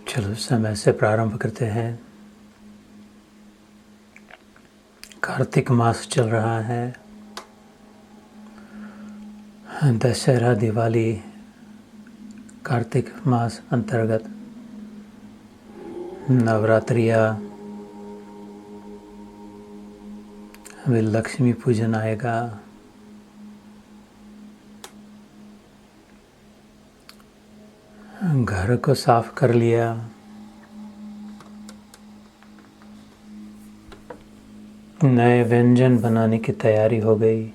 चलो समय से प्रारंभ करते हैं। कार्तिक मास चल रहा है। दशहरा दिवाली कार्तिक मास अंतर्गत नवरात्रियाँ, अभी लक्ष्मी पूजन आएगा। घर को साफ कर लिया। नए व्यंजन बनाने की तैयारी हो गई।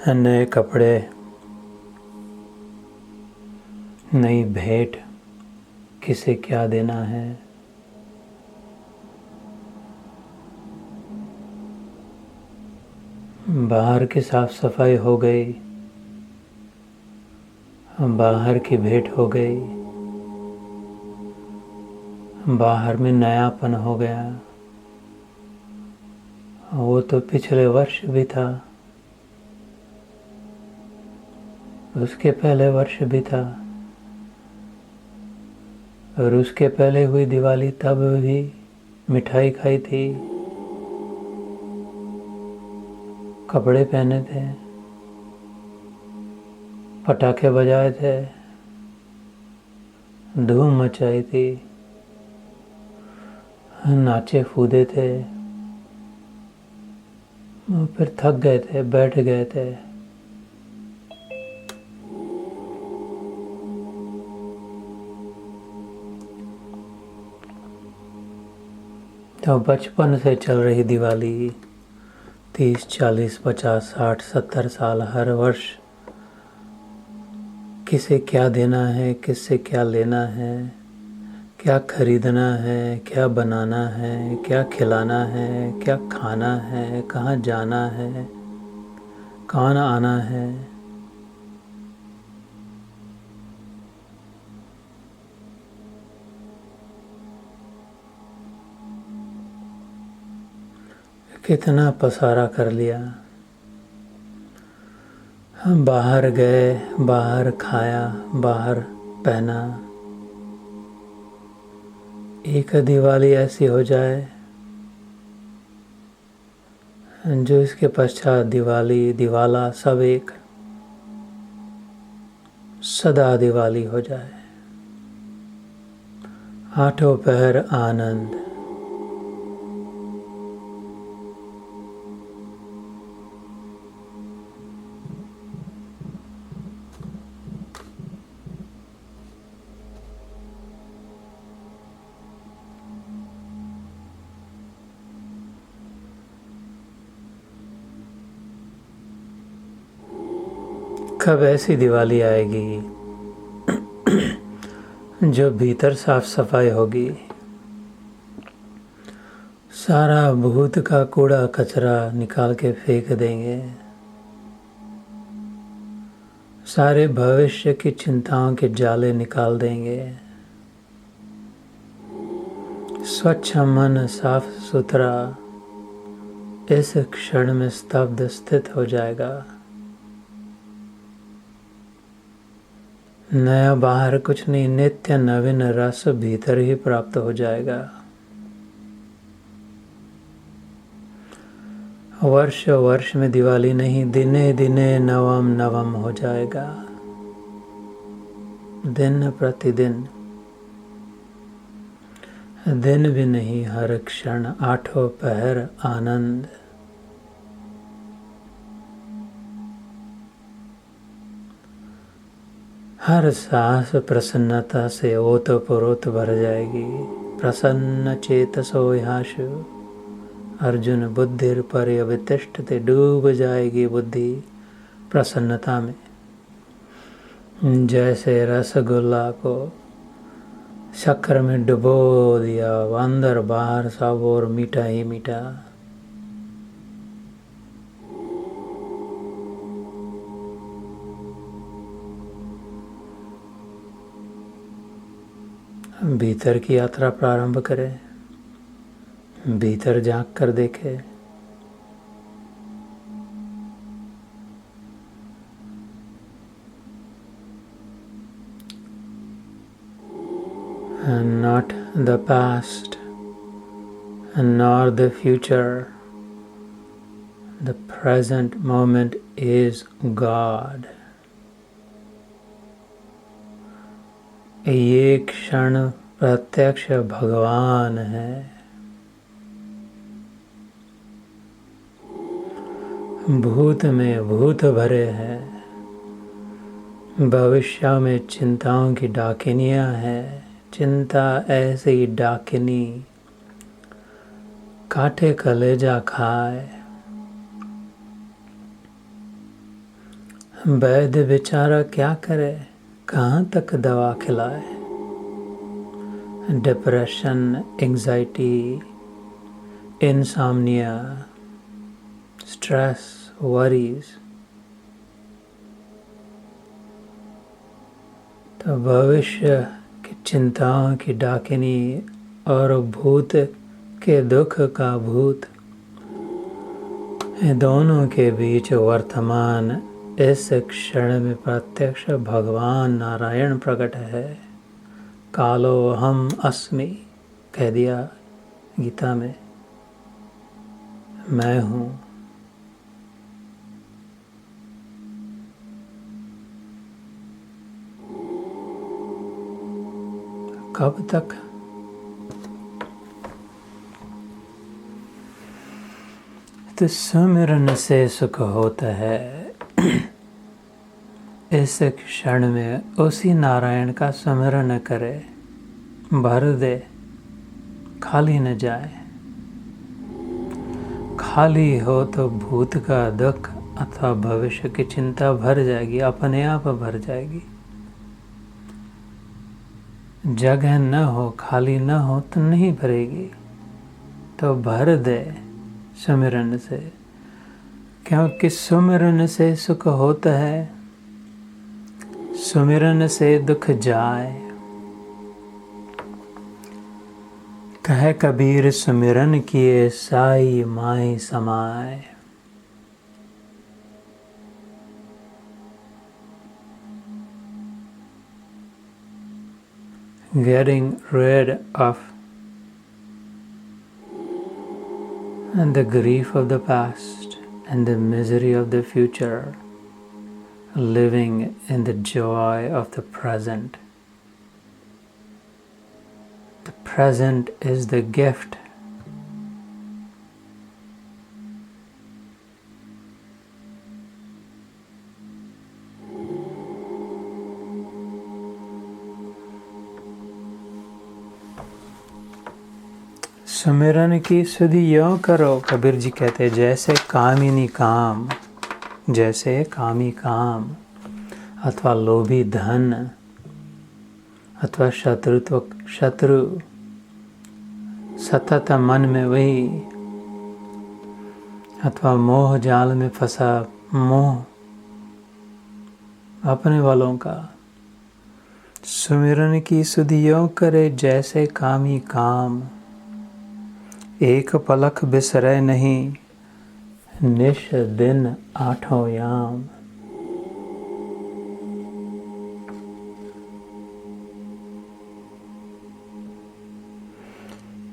नए कपड़े, नई भेंट, किसे क्या देना है। बाहर की साफ सफाई हो गई। बाहर की भेंट हो गई। बाहर में नयापन हो गया। वो तो पिछले वर्ष भी था, उसके पहले वर्ष भी था, और उसके पहले हुई दिवाली तब भी मिठाई खाई थी, कपड़े पहने थे, पटाखे बजाए थे, धूम मचाई थी, नाचे कूदे थे, फिर थक गए थे, बैठ गए थे। तो बचपन से चल रही दिवाली 30, 40, 50, 60, 70 साल हर वर्ष किसे क्या देना है, किससे क्या लेना है, क्या खरीदना है, क्या बनाना है, क्या खिलाना है, क्या खाना है, कहाँ जाना है, कौन आना है। कितना पसारा कर लिया। हम बाहर गए, बाहर खाया, बाहर पहना। एक दिवाली ऐसी हो जाए जो इसके पश्चात दिवाली, दिवाला सब एक सदा दिवाली हो जाए। आठों पहर आनंद। कब ऐसी दिवाली आएगी जो भीतर साफ सफाई होगी, सारा भूत का कूड़ा कचरा निकाल के फेंक देंगे, सारे भविष्य की चिंताओं के जाले निकाल देंगे, स्वच्छ मन, साफ सुथरा इस क्षण में स्तब्ध स्थित हो जाएगा। नया बाहर कुछ नहीं, नित्य नवीन रस भीतर ही प्राप्त हो जाएगा। वर्ष वर्ष में दिवाली नहीं, दिने दिने नवम नवम हो जाएगा। दिन प्रतिदिन, दिन भी नहीं, हर क्षण आठों पहर आनंद। हर सांस प्रसन्नता से ओतप्रोत भर जाएगी। प्रसन्न चेतसो ह्याशु अर्जुन बुद्धिर पर्यवतिष्ठते, डूब जाएगी बुद्धि प्रसन्नता में। जैसे रसगुल्ला को शक्कर में डुबो दिया, अंदर बाहर सब और मीठा ही मीठा। भीतर की यात्रा प्रारंभ करें, भीतर झांक कर देखें। and not the past and nor the future. The present moment is God. ये क्षण प्रत्यक्ष भगवान है। भूत में भूत भरे हैं, भविष्य में चिंताओं की डाकिनियां हैं। चिंता ऐसी डाकिनी काटे कलेजा खाए। वैद्य बेचारा क्या करे, कहाँ तक दवा खिलाए। Depression, anxiety, insomnia, stress, worries. तो भविष्य की चिंताओं की डाकिनी और भूत के दुख का भूत, दोनों के बीच वर्तमान इस क्षण में प्रत्यक्ष भगवान नारायण प्रकट है। कालो हम अस्मि कह दिया गीता में, मैं हूँ। कब तक? तो सुमिरन से सुख होता है। इस क्षण में उसी नारायण का स्मरण करे, भर दे, खाली न जाए। खाली हो तो भूत का दुख अथवा भविष्य की चिंता भर जाएगी, अपने आप भर जाएगी। जगह न हो, खाली न हो तो नहीं भरेगी। तो भर दे सुमिरन से, क्योंकि सुमिरन से सुख होता है, सुमिरन से दुख जाए। कहे कबीर सुमिरन किए साई माई समाए। Getting rid of the grief of the past and the misery of the future, living in the joy of the present. The present is the gift. सुमिरन की सुधि यों करो, कबीर जी कहते हैं, जैसे कामिनी काम, जैसे कामी काम अथवा लोभी धन अथवा शत्रु सतत मन में वही, अथवा मोह जाल में फंसा मोह अपने वालों का। सुमिरन की सुधि यों करे जैसे कामी काम, एक पलक बिसरे नहीं, निश दिन आठों याम।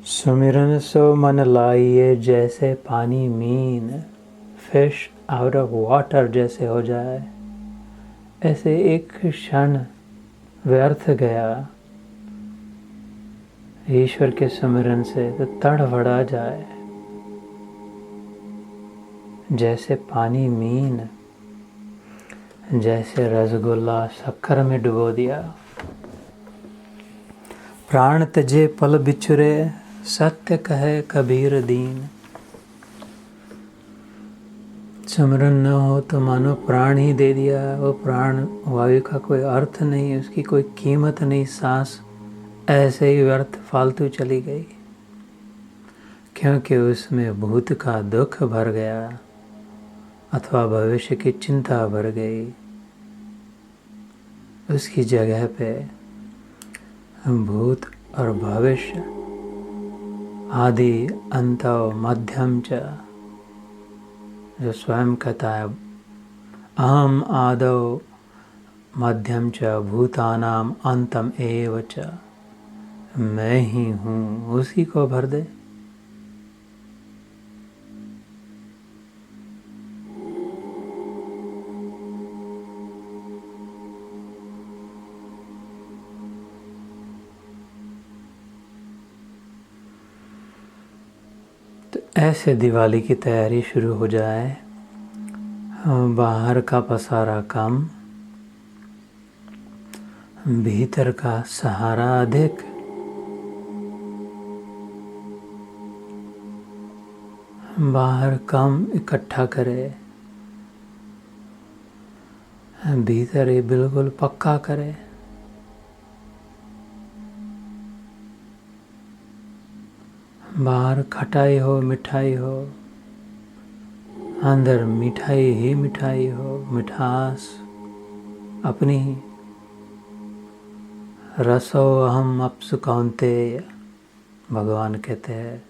सुमिरन सो मन लाइए जैसे पानी mean, fish out of water जैसे हो जाए। ऐसे एक क्षण व्यर्थ गया ईश्वर के सुमिरन से तो तड़फड़ा जाए। जैसे पानी मीन, जैसे रसगुल्ला शक्कर में डुबो दिया। प्राण तजे पल बिछुरे, सत्य कहे कबीर दीन। सुमिरन न हो तो मानो प्राण ही दे दिया। वो प्राण वायु का कोई अर्थ नहीं, उसकी कोई कीमत नहीं। सांस ऐसे ही व्यर्थ फालतू चली गई, क्योंकि उसमें भूत का दुख भर गया अथवा भविष्य की चिंता भर गई। उसकी जगह पे भूत और भविष्य, आदि अंत मध्यम च, जो स्वयं कहता है अहम आदौ मध्यम च भूतानाम अंतम एव च। मैं ही हूँ, उसी को भर दे। तो ऐसे दिवाली की तैयारी शुरू हो जाए। बाहर का पसारा कम, भीतर का सहारा अधिक। बाहर कम इकट्ठा करे, भीतर ये बिल्कुल पक्का करे। बाहर खटाई हो, मिठाई हो, अंदर मिठाई ही मिठाई हो, मिठास अपनी ही। रसो अहम अप्सु कौन्तेय, भगवान कहते हैं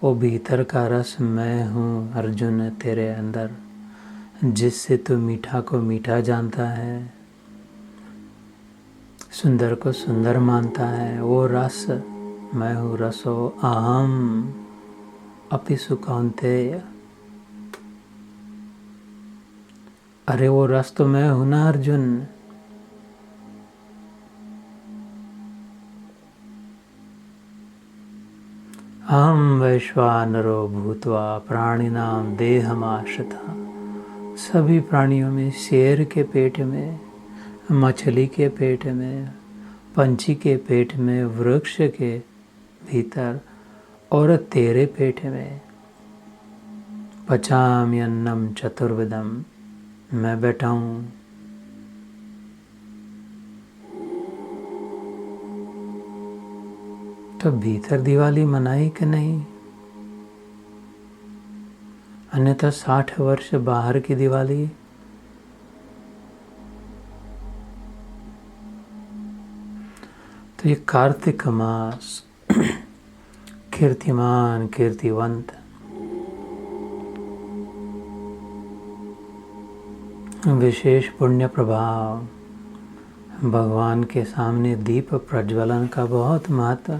वो भीतर का रस मैं हूँ अर्जुन तेरे अंदर, जिससे तू मीठा को मीठा जानता है, सुंदर को सुंदर मानता है। वो रस मैं हूँ, रसो अहम अपिसु कौन्तेय। अरे वो रस तो मैं हूँ ना अर्जुन। अहम वैश्वानरो भूत्वा प्राणिनां देहमाश्रितः। सभी प्राणियों में, शेर के पेट में, मछली के पेट में, पंछी के पेट में, वृक्ष के भीतर और तेरे पेट में, पचामि अन्नम चतुर्विधम, मैं बैठा हूँ। तो भीतर दिवाली मनाई कि नहीं? अन्यथा 60 वर्ष बाहर की दिवाली। तो ये कार्तिक मास कीर्तिमान कीर्तिवंत, विशेष पुण्य प्रभाव, भगवान के सामने दीप प्रज्वलन का बहुत महत्व।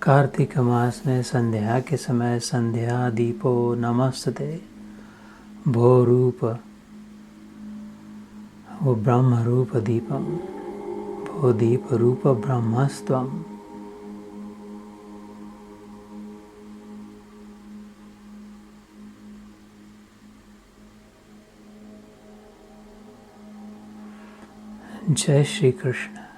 कार्तिक मास में संध्या के समय संध्या दीपो नमस्ते, भो रूप, वो ब्रह्म रूप दीपम, भो दीप रूप ब्रह्मस्त्वम। जय श्री कृष्ण।